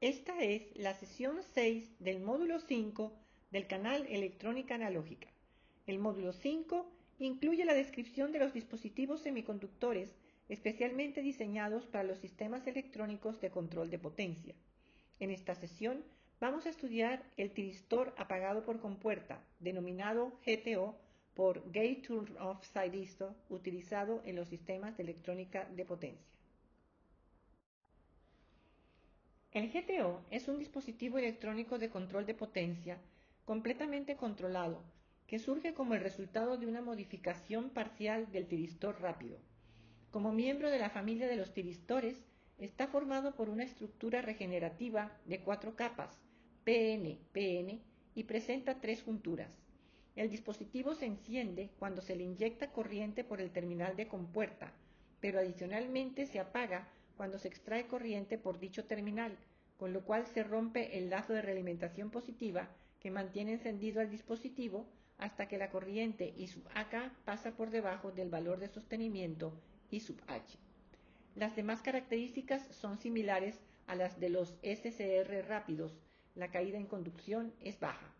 Esta es la sesión 6 del módulo 5 del canal Electrónica Analógica. El módulo 5 incluye la descripción de los dispositivos semiconductores especialmente diseñados para los sistemas electrónicos de control de potencia. En esta sesión vamos a estudiar el tiristor apagado por compuerta, denominado GTO por Gate Turn Off Thyristor, utilizado en los sistemas de electrónica de potencia. El GTO es un dispositivo electrónico de control de potencia completamente controlado que surge como el resultado de una modificación parcial del tiristor rápido. Como miembro de la familia de los tiristores, está formado por una estructura regenerativa de 4 capas, PN, y presenta 3 junturas. El dispositivo se enciende cuando se le inyecta corriente por el terminal de compuerta, pero adicionalmente se apaga cuando se extrae corriente por dicho terminal, con lo cual se rompe el lazo de realimentación positiva que mantiene encendido al dispositivo hasta que la corriente I sub AK pasa por debajo del valor de sostenimiento I sub H. Las demás características son similares a las de los SCR rápidos. La caída en conducción es baja.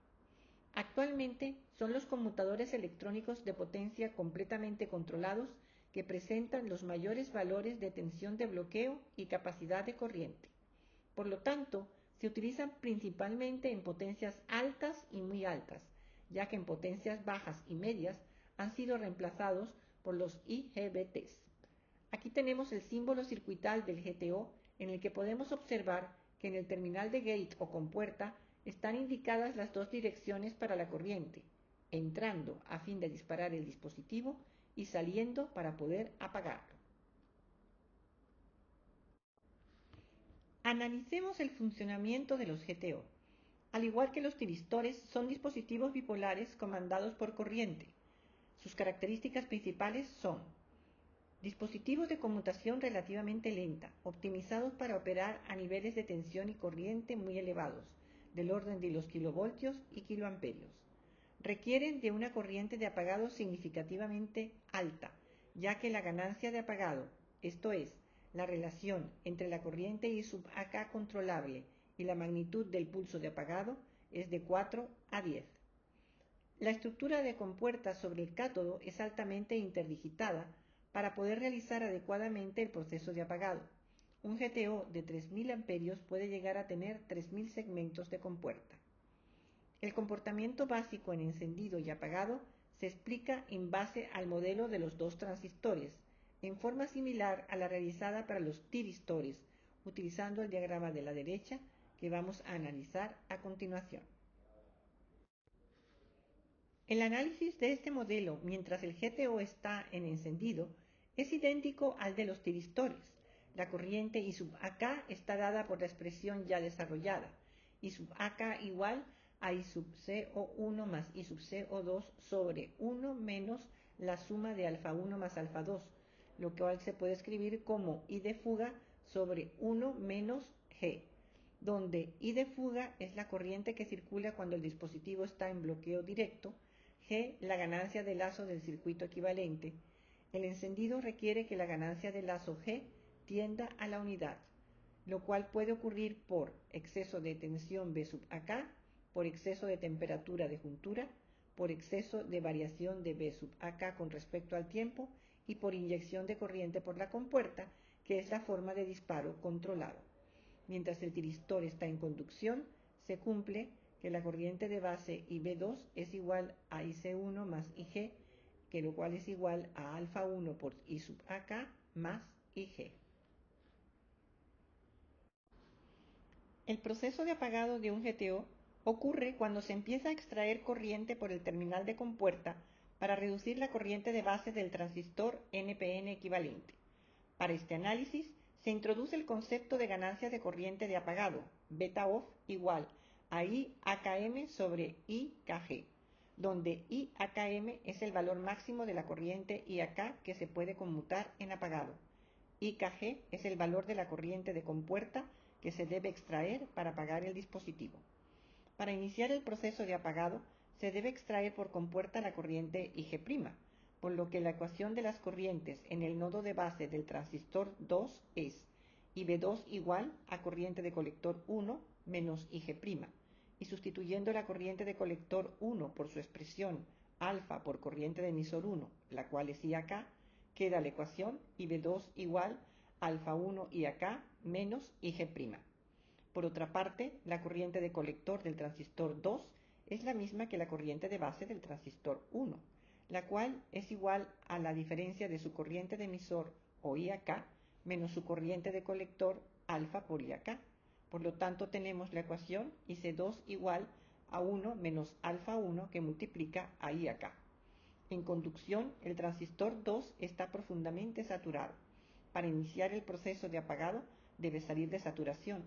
Actualmente son los conmutadores electrónicos de potencia completamente controlados que presentan los mayores valores de tensión de bloqueo y capacidad de corriente. Por lo tanto, se utilizan principalmente en potencias altas y muy altas, ya que en potencias bajas y medias han sido reemplazados por los IGBTs. Aquí tenemos el símbolo circuital del GTO, en el que podemos observar que en el terminal de gate o compuerta están indicadas las 2 direcciones para la corriente, entrando a fin de disparar el dispositivo y saliendo para poder apagarlo. Analicemos el funcionamiento de los GTO. Al igual que los tiristores, son dispositivos bipolares comandados por corriente. Sus características principales son dispositivos de conmutación relativamente lenta, optimizados para operar a niveles de tensión y corriente muy elevados, del orden de los kilovoltios y kiloamperios. Requieren de una corriente de apagado significativamente alta, ya que la ganancia de apagado, esto es, la relación entre la corriente I sub AK controlable y la magnitud del pulso de apagado, es de 4 a 10. La estructura de compuerta sobre el cátodo es altamente interdigitada para poder realizar adecuadamente el proceso de apagado. Un GTO de 3000 amperios puede llegar a tener 3000 segmentos de compuerta. El comportamiento básico en encendido y apagado se explica en base al modelo de los 2 transistores, en forma similar a la realizada para los tiristores, utilizando el diagrama de la derecha que vamos a analizar a continuación. El análisis de este modelo mientras el GTO está en encendido es idéntico al de los tiristores. La corriente I sub AK está dada por la expresión ya desarrollada, I sub AK igual a I sub CO1 más I sub CO2 sobre 1 menos la suma de alfa 1 más alfa 2, lo cual se puede escribir como I de fuga sobre 1 menos G, donde I de fuga es la corriente que circula cuando el dispositivo está en bloqueo directo, G la ganancia de lazo del circuito equivalente. El encendido requiere que la ganancia de lazo G tienda a la unidad, lo cual puede ocurrir por exceso de tensión B sub AK, por exceso de temperatura de juntura, por exceso de variación de B sub AK con respecto al tiempo y por inyección de corriente por la compuerta, que es la forma de disparo controlado. Mientras el tiristor está en conducción, se cumple que la corriente de base IB2 es igual a IC1 más IG, que lo cual es igual a alfa 1 por I sub AK más IG. El proceso de apagado de un GTO ocurre cuando se empieza a extraer corriente por el terminal de compuerta para reducir la corriente de base del transistor NPN equivalente. Para este análisis se introduce el concepto de ganancia de corriente de apagado, beta off igual a I AKM sobre I KG, donde I AKM es el valor máximo de la corriente IAK que se puede conmutar en apagado. I KG es el valor de la corriente de compuerta que se debe extraer para apagar el dispositivo. Para iniciar el proceso de apagado, se debe extraer por compuerta la corriente IG', por lo que la ecuación de las corrientes en el nodo de base del transistor 2 es y B2 igual a corriente de colector 1 menos IG', y sustituyendo la corriente de colector 1 por su expresión alfa por corriente de emisor 1, la cual es IAK, queda la ecuación IB2 igual a alfa 1 IAK menos IG'. Por otra parte, la corriente de colector del transistor 2 es la misma que la corriente de base del transistor 1, la cual es igual a la diferencia de su corriente de emisor o IAK menos su corriente de colector alfa por IAK. Por lo tanto, tenemos la ecuación IC2 igual a 1 menos alfa 1 que multiplica a IAK. En conducción, el transistor 2 está profundamente saturado. Para iniciar el proceso de apagado, debe salir de saturación,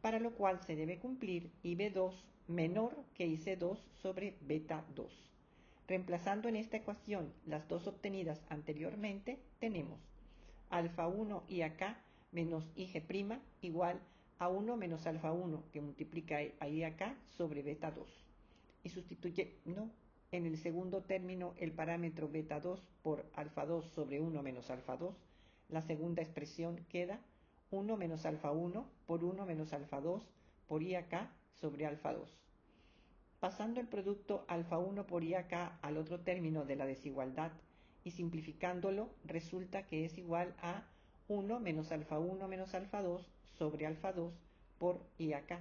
para lo cual se debe cumplir IB2 menor que IC2 sobre beta 2. Reemplazando en esta ecuación las dos obtenidas anteriormente, tenemos alfa 1 IAK menos IG' igual a 1 menos alfa 1 que multiplica a IAK sobre beta 2. Y sustituyendo en el segundo término el parámetro beta 2 por alfa 2 sobre 1 menos alfa 2, la segunda expresión queda 1 menos alfa 1 por 1 menos alfa 2 por IAK sobre alfa 2. Pasando el producto alfa 1 por IAK al otro término de la desigualdad y simplificándolo, resulta que es igual a 1 menos alfa 1 menos alfa 2 sobre alfa 2 por IAK.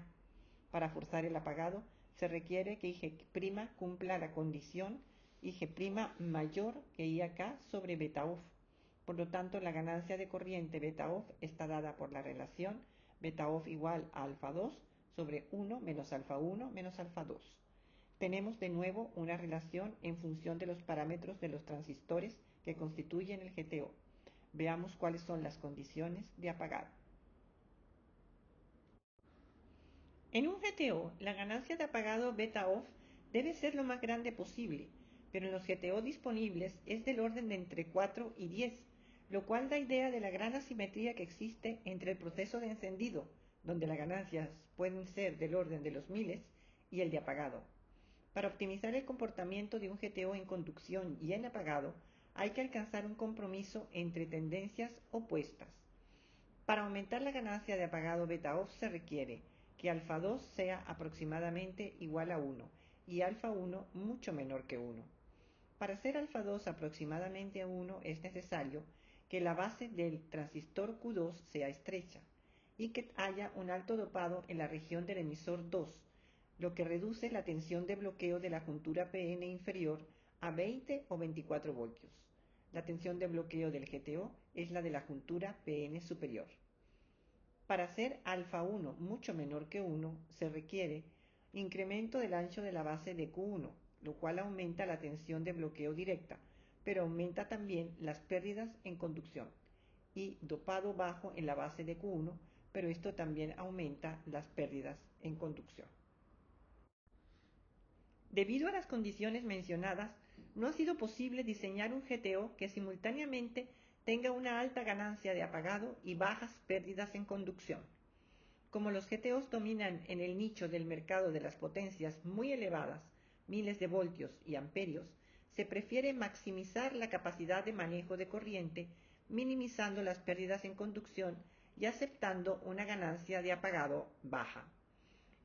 Para forzar el apagado, se requiere que IG' cumpla la condición IG' mayor que IAK sobre beta off. Por lo tanto, la ganancia de corriente beta off está dada por la relación beta off igual a alfa 2 sobre 1 menos alfa 1 menos alfa 2. Tenemos de nuevo una relación en función de los parámetros de los transistores que constituyen el GTO. Veamos cuáles son las condiciones de apagado. En un GTO, la ganancia de apagado beta off debe ser lo más grande posible, pero en los GTO disponibles es del orden de entre 4 y 10, lo cual da idea de la gran asimetría que existe entre el proceso de encendido, donde las ganancias pueden ser del orden de los miles, y el de apagado. Para optimizar el comportamiento de un GTO en conducción y en apagado, hay que alcanzar un compromiso entre tendencias opuestas. Para aumentar la ganancia de apagado beta off se requiere que alfa 2 sea aproximadamente igual a 1 y alfa 1 mucho menor que 1. Para hacer alfa 2 aproximadamente a 1 es necesario que la base del transistor Q2 sea estrecha y que haya un alto dopado en la región del emisor 2, lo que reduce la tensión de bloqueo de la juntura PN inferior a 20 o 24 voltios. La tensión de bloqueo del GTO es la de la juntura PN superior. Para hacer alfa 1 mucho menor que 1 se requiere incremento del ancho de la base de Q1, lo cual aumenta la tensión de bloqueo directa, pero aumenta también las pérdidas en conducción, y dopado bajo en la base de Q1, pero esto también aumenta las pérdidas en conducción. Debido a las condiciones mencionadas, no ha sido posible diseñar un GTO que simultáneamente tenga una alta ganancia de apagado y bajas pérdidas en conducción. Como los GTOs dominan en el nicho del mercado de las potencias muy elevadas, miles de voltios y amperios, se prefiere maximizar la capacidad de manejo de corriente, minimizando las pérdidas en conducción y aceptando una ganancia de apagado baja.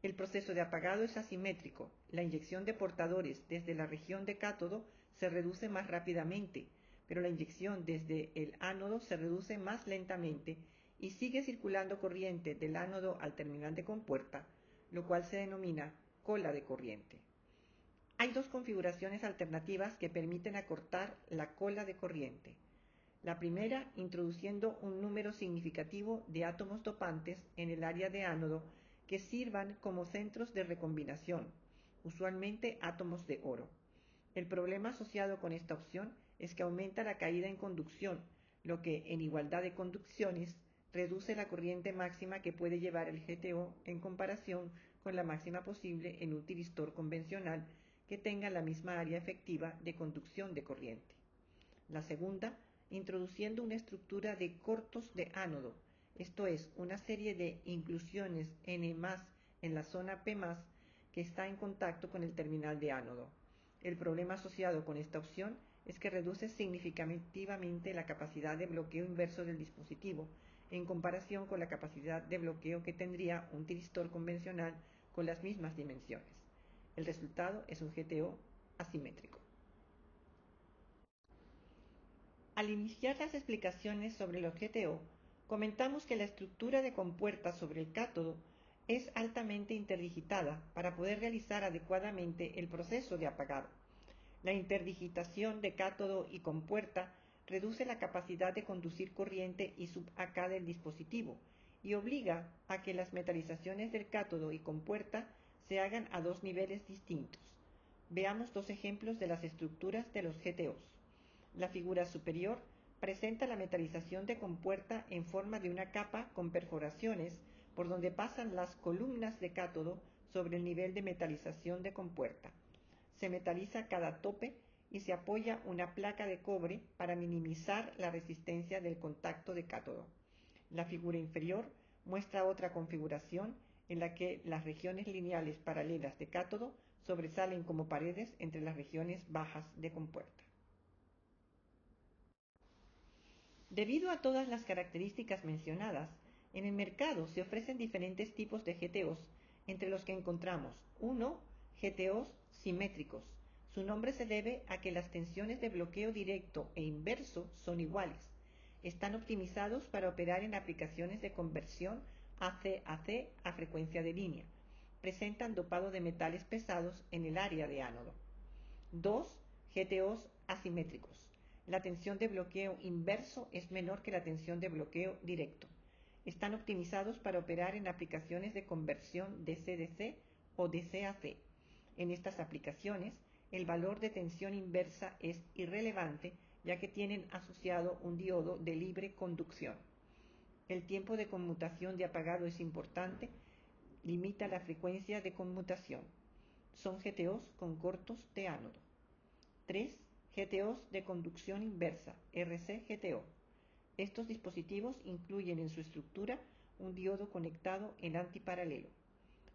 El proceso de apagado es asimétrico. La inyección de portadores desde la región de cátodo se reduce más rápidamente, pero la inyección desde el ánodo se reduce más lentamente y sigue circulando corriente del ánodo al terminal de compuerta, lo cual se denomina cola de corriente. Hay dos configuraciones alternativas que permiten acortar la cola de corriente. La primera, introduciendo un número significativo de átomos dopantes en el área de ánodo que sirvan como centros de recombinación, usualmente átomos de oro. El problema asociado con esta opción es que aumenta la caída en conducción, lo que, en igualdad de conducciones, reduce la corriente máxima que puede llevar el GTO en comparación con la máxima posible en un tiristor convencional que tenga la misma área efectiva de conducción de corriente. La segunda, introduciendo una estructura de cortos de ánodo, esto es, una serie de inclusiones N+ en la zona P+, que está en contacto con el terminal de ánodo. El problema asociado con esta opción es que reduce significativamente la capacidad de bloqueo inverso del dispositivo, en comparación con la capacidad de bloqueo que tendría un tiristor convencional con las mismas dimensiones. El resultado es un GTO asimétrico. Al iniciar las explicaciones sobre los GTO, comentamos que la estructura de compuerta sobre el cátodo es altamente interdigitada para poder realizar adecuadamente el proceso de apagado. La interdigitación de cátodo y compuerta reduce la capacidad de conducir corriente y sub-AK del dispositivo y obliga a que las metalizaciones del cátodo y compuerta se hagan a dos niveles distintos. Veamos dos ejemplos de las estructuras de los GTOs. La figura superior presenta la metalización de compuerta en forma de una capa con perforaciones por donde pasan las columnas de cátodo sobre el nivel de metalización de compuerta. Se metaliza cada tope y se apoya una placa de cobre para minimizar la resistencia del contacto de cátodo. La figura inferior muestra otra configuración en la que las regiones lineales paralelas de cátodo sobresalen como paredes entre las regiones bajas de compuerta. Debido a todas las características mencionadas, en el mercado se ofrecen diferentes tipos de GTOs, entre los que encontramos 1. GTOs simétricos. Su nombre se debe a que las tensiones de bloqueo directo e inverso son iguales. Están optimizados para operar en aplicaciones de conversión AC-AC a frecuencia de línea. Presentan dopado de metales pesados en el área de ánodo. 2. GTOs asimétricos. La tensión de bloqueo inverso es menor que la tensión de bloqueo directo. Están optimizados para operar en aplicaciones de conversión DC-DC o DC-AC. En estas aplicaciones, el valor de tensión inversa es irrelevante, ya que tienen asociado un diodo de libre conducción. El tiempo de conmutación de apagado es importante, limita la frecuencia de conmutación. Son GTOs con cortos de ánodo. 3. GTOs de conducción inversa, RC-GTO. Estos dispositivos incluyen en su estructura un diodo conectado en antiparalelo.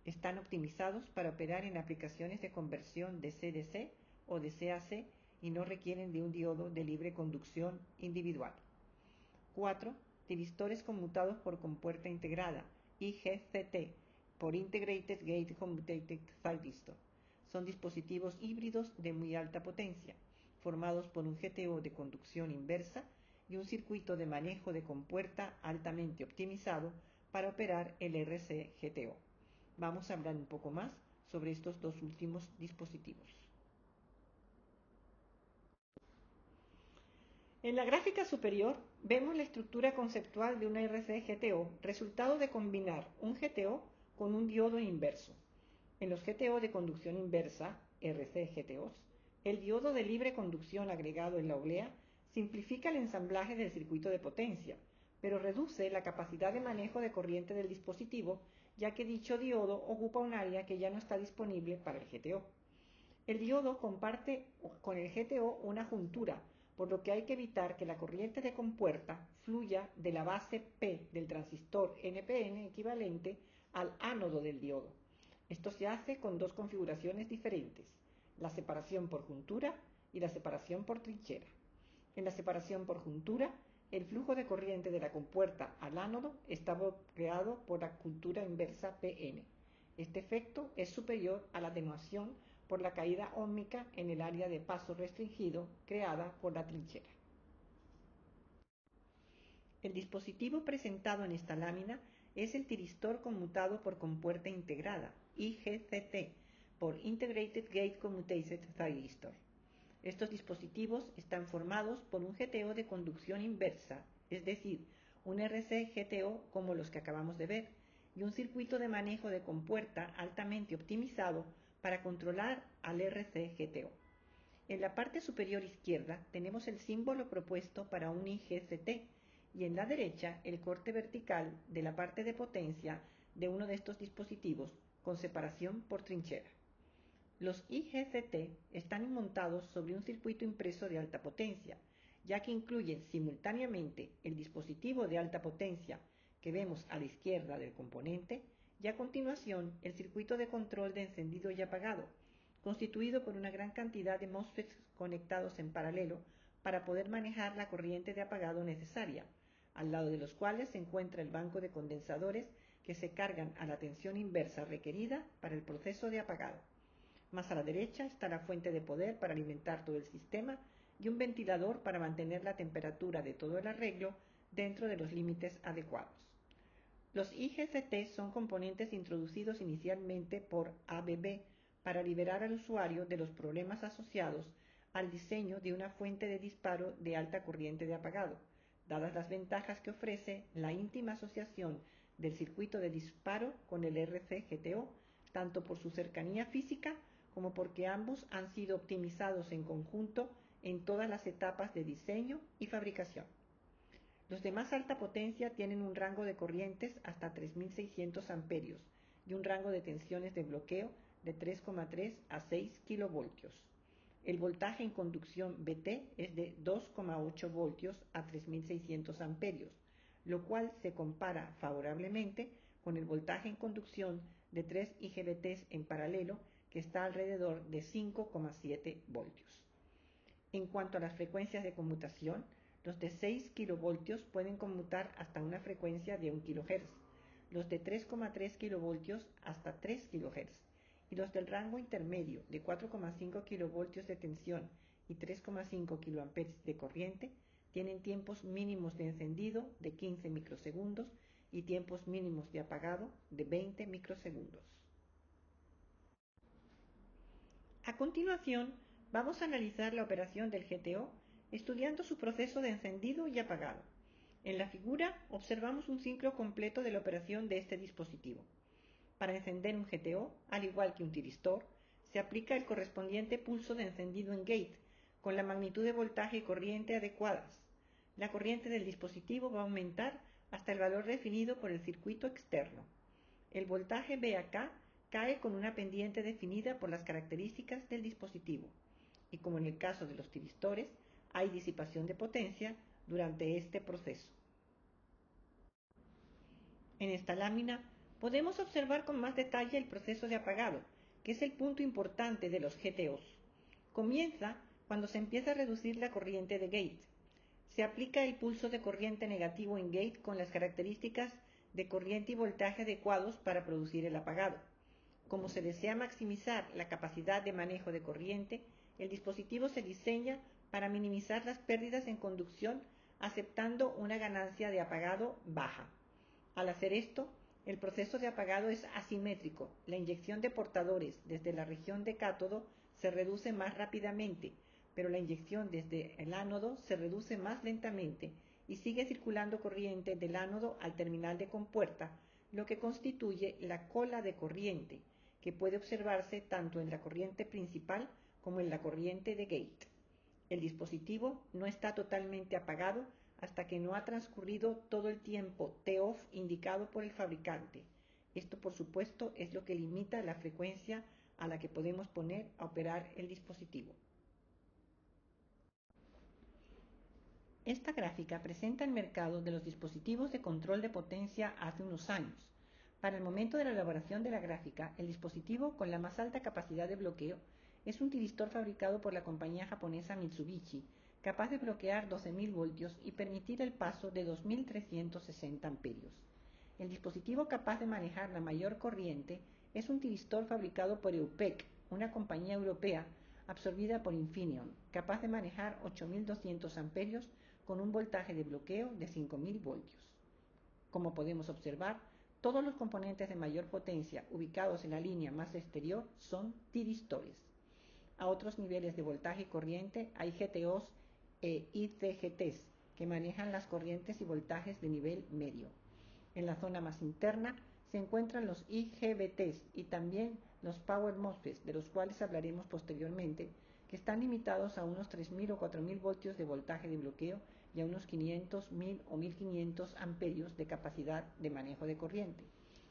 Están optimizados para operar en aplicaciones de conversión DC-DC o DC-AC y no requieren de un diodo de libre conducción individual. 4. Tiristores conmutados por compuerta integrada, IGCT, por Integrated Gate Commutated Thyristor. Son dispositivos híbridos de muy alta potencia, formados por un GTO de conducción inversa y un circuito de manejo de compuerta altamente optimizado para operar el RC-GTO. Vamos a hablar un poco más sobre estos dos últimos dispositivos. En la gráfica superior vemos la estructura conceptual de una RC-GTO, resultado de combinar un GTO con un diodo inverso. En los GTO de conducción inversa, RC-GTOs, el diodo de libre conducción agregado en la oblea simplifica el ensamblaje del circuito de potencia, pero reduce la capacidad de manejo de corriente del dispositivo, ya que dicho diodo ocupa un área que ya no está disponible para el GTO. El diodo comparte con el GTO una juntura, por lo que hay que evitar que la corriente de compuerta fluya de la base P del transistor NPN equivalente al ánodo del diodo. Esto se hace con dos configuraciones diferentes, la separación por juntura y la separación por trinchera. En la separación por juntura, el flujo de corriente de la compuerta al ánodo está bloqueado por la juntura inversa PN. Este efecto es superior a la atenuación por la caída óhmica en el área de paso restringido creada por la trinchera. El dispositivo presentado en esta lámina es el tiristor conmutado por compuerta integrada, IGCT, por Integrated Gate Commutated Thyristor. Estos dispositivos están formados por un GTO de conducción inversa, es decir, un RC-GTO como los que acabamos de ver, y un circuito de manejo de compuerta altamente optimizado para controlar al RC-GTO. En la parte superior izquierda tenemos el símbolo propuesto para un IGCT y en la derecha el corte vertical de la parte de potencia de uno de estos dispositivos con separación por trinchera. Los IGCT están montados sobre un circuito impreso de alta potencia, ya que incluyen simultáneamente el dispositivo de alta potencia que vemos a la izquierda del componente y a continuación el circuito de control de encendido y apagado, constituido por una gran cantidad de MOSFETs conectados en paralelo para poder manejar la corriente de apagado necesaria, al lado de los cuales se encuentra el banco de condensadores que se cargan a la tensión inversa requerida para el proceso de apagado. Más a la derecha está la fuente de poder para alimentar todo el sistema y un ventilador para mantener la temperatura de todo el arreglo dentro de los límites adecuados. Los IGCT son componentes introducidos inicialmente por ABB para liberar al usuario de los problemas asociados al diseño de una fuente de disparo de alta corriente de apagado, dadas las ventajas que ofrece la íntima asociación del circuito de disparo con el RCGTO, tanto por su cercanía física como porque ambos han sido optimizados en conjunto en todas las etapas de diseño y fabricación. Los de más alta potencia tienen un rango de corrientes hasta 3600 amperios y un rango de tensiones de bloqueo de 3,3 a 6 kilovoltios. El voltaje en conducción BT es de 2,8 voltios a 3600 amperios, lo cual se compara favorablemente con el voltaje en conducción de 3 IGBTs en paralelo, que está alrededor de 5,7 voltios. En cuanto a las frecuencias de conmutación, los de 6 kilovoltios pueden conmutar hasta una frecuencia de 1 kHz, los de 3,3 kilovoltios hasta 3 kHz, y los del rango intermedio de 4,5 kilovoltios de tensión y 3,5 kiloamperes de corriente tienen tiempos mínimos de encendido de 15 microsegundos y tiempos mínimos de apagado de 20 microsegundos. A continuación, vamos a analizar la operación del GTO estudiando su proceso de encendido y apagado. En la figura observamos un ciclo completo de la operación de este dispositivo. Para encender un GTO, al igual que un tiristor, se aplica el correspondiente pulso de encendido en gate, con la magnitud de voltaje y corriente adecuadas. La corriente del dispositivo va a aumentar hasta el valor definido por el circuito externo. El voltaje VAK cae con una pendiente definida por las características del dispositivo, y como en el caso de los tiristores, hay disipación de potencia durante este proceso. En esta lámina podemos observar con más detalle el proceso de apagado, que es el punto importante de los GTOs. Comienza cuando se empieza a reducir la corriente de gate. Se aplica el pulso de corriente negativo en gate con las características de corriente y voltaje adecuados para producir el apagado. Como se desea maximizar la capacidad de manejo de corriente, el dispositivo se diseña para minimizar las pérdidas en conducción, aceptando una ganancia de apagado baja. Al hacer esto, el proceso de apagado es asimétrico. La inyección de portadores desde la región de cátodo se reduce más rápidamente, pero la inyección desde el ánodo se reduce más lentamente y sigue circulando corriente del ánodo al terminal de compuerta, lo que constituye la cola de corriente, que puede observarse tanto en la corriente principal como en la corriente de gate. El dispositivo no está totalmente apagado hasta que no ha transcurrido todo el tiempo T-off indicado por el fabricante. Esto, por supuesto, es lo que limita la frecuencia a la que podemos poner a operar el dispositivo. Esta gráfica presenta el mercado de los dispositivos de control de potencia hace unos años. Para el momento de la elaboración de la gráfica, el dispositivo con la más alta capacidad de bloqueo es un tiristor fabricado por la compañía japonesa Mitsubishi, capaz de bloquear 12.000 voltios y permitir el paso de 2.360 amperios. El dispositivo capaz de manejar la mayor corriente es un tiristor fabricado por EUPEC, una compañía europea absorbida por Infineon, capaz de manejar 8.200 amperios con un voltaje de bloqueo de 5.000 voltios. Como podemos observar, todos los componentes de mayor potencia ubicados en la línea más exterior son tiristores. A otros niveles de voltaje y corriente hay GTOs e ICGTs que manejan las corrientes y voltajes de nivel medio. En la zona más interna se encuentran los IGBTs y también los Power MOSFETs, de los cuales hablaremos posteriormente, que están limitados a unos 3.000 o 4.000 voltios de voltaje de bloqueo y a unos 500, 1.000 o 1.500 amperios de capacidad de manejo de corriente,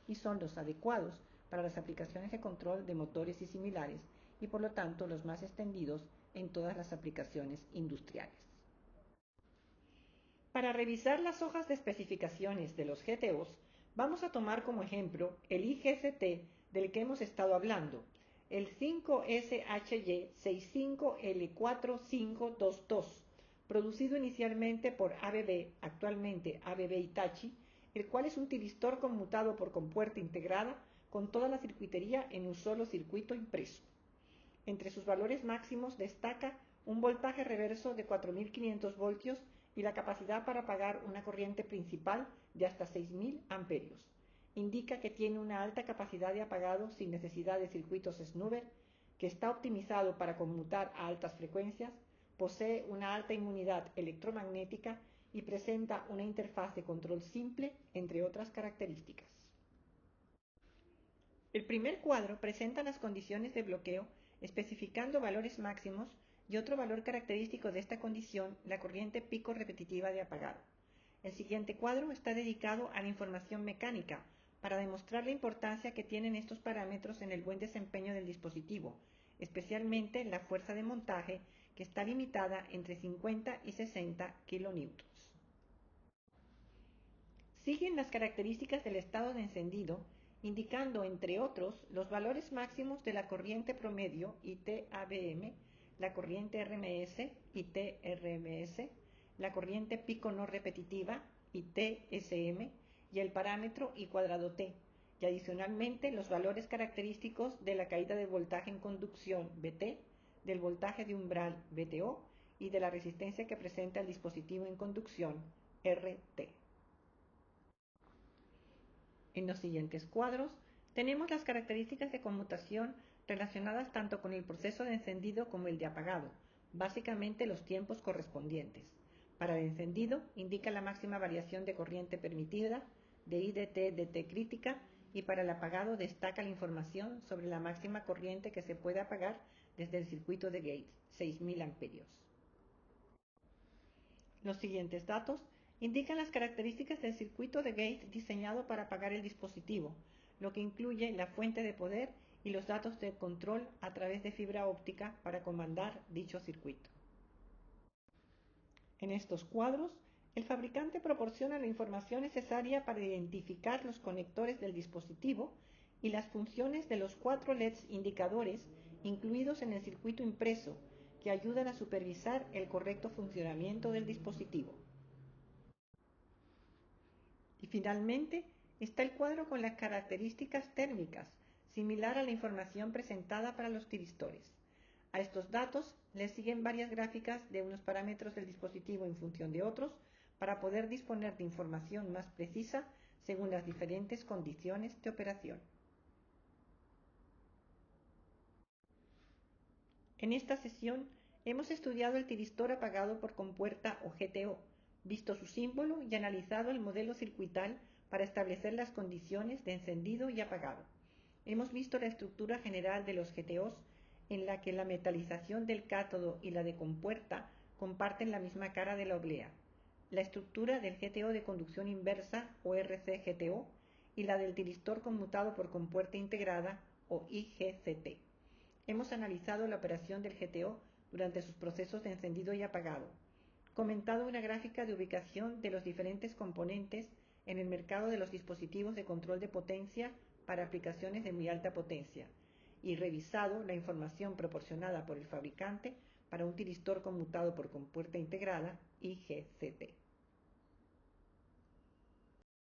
y son los adecuados para las aplicaciones de control de motores y similares, y por lo tanto los más extendidos en todas las aplicaciones industriales. Para revisar las hojas de especificaciones de los GTOs, vamos a tomar como ejemplo el IGCT del que hemos estado hablando, el 5SHY65L4522, producido inicialmente por ABB, actualmente ABB Hitachi, el cual es un tiristor conmutado por compuerta integrada con toda la circuitería en un solo circuito impreso. Entre sus valores máximos destaca un voltaje reverso de 4.500 voltios y la capacidad para apagar una corriente principal de hasta 6.000 amperios. Indica que tiene una alta capacidad de apagado sin necesidad de circuitos Snubber, que está optimizado para conmutar a altas frecuencias, posee una alta inmunidad electromagnética y presenta una interfaz de control simple, entre otras características. El primer cuadro presenta las condiciones de bloqueo, especificando valores máximos y otro valor característico de esta condición, la corriente pico repetitiva de apagado. El siguiente cuadro está dedicado a la información mecánica, para demostrar la importancia que tienen estos parámetros en el buen desempeño del dispositivo, especialmente la fuerza de montaje, que está limitada entre 50 y 60 kN. Siguen las características del estado de encendido, indicando, entre otros, los valores máximos de la corriente promedio IT-ABM, la corriente RMS, IT-RMS, la corriente pico no repetitiva, IT-SM, y el parámetro I²T, y adicionalmente los valores característicos de la caída de voltaje en conducción, VT, del voltaje de umbral, VTO, y de la resistencia que presenta el dispositivo en conducción, RT. En los siguientes cuadros tenemos las características de conmutación relacionadas tanto con el proceso de encendido como el de apagado, básicamente los tiempos correspondientes. Para el encendido indica la máxima variación de corriente permitida, de IDT-DT crítica, y para el apagado destaca la información sobre la máxima corriente que se puede apagar desde el circuito de gate, 6.000 amperios. Los siguientes datos indican las características del circuito de gate diseñado para apagar el dispositivo, lo que incluye la fuente de poder y los datos de control a través de fibra óptica para comandar dicho circuito. En estos cuadros, el fabricante proporciona la información necesaria para identificar los conectores del dispositivo y las funciones de los 4 LEDs indicadores incluidos en el circuito impreso, que ayudan a supervisar el correcto funcionamiento del dispositivo. Y finalmente está el cuadro con las características térmicas, similar a la información presentada para los tiristores. A estos datos les siguen varias gráficas de unos parámetros del dispositivo en función de otros, para poder disponer de información más precisa según las diferentes condiciones de operación. En esta sesión hemos estudiado el tiristor apagado por compuerta o GTO, visto su símbolo y analizado el modelo circuital para establecer las condiciones de encendido y apagado. Hemos visto la estructura general de los GTOs, en la que la metalización del cátodo y la de compuerta comparten la misma cara de la oblea, la estructura del GTO de conducción inversa o RC-GTO y la del tiristor conmutado por compuerta integrada o IGCT. Hemos analizado la operación del GTO durante sus procesos de encendido y apagado, comentado una gráfica de ubicación de los diferentes componentes en el mercado de los dispositivos de control de potencia para aplicaciones de muy alta potencia, y revisado la información proporcionada por el fabricante para un tiristor conmutado por compuerta integrada, IGCT.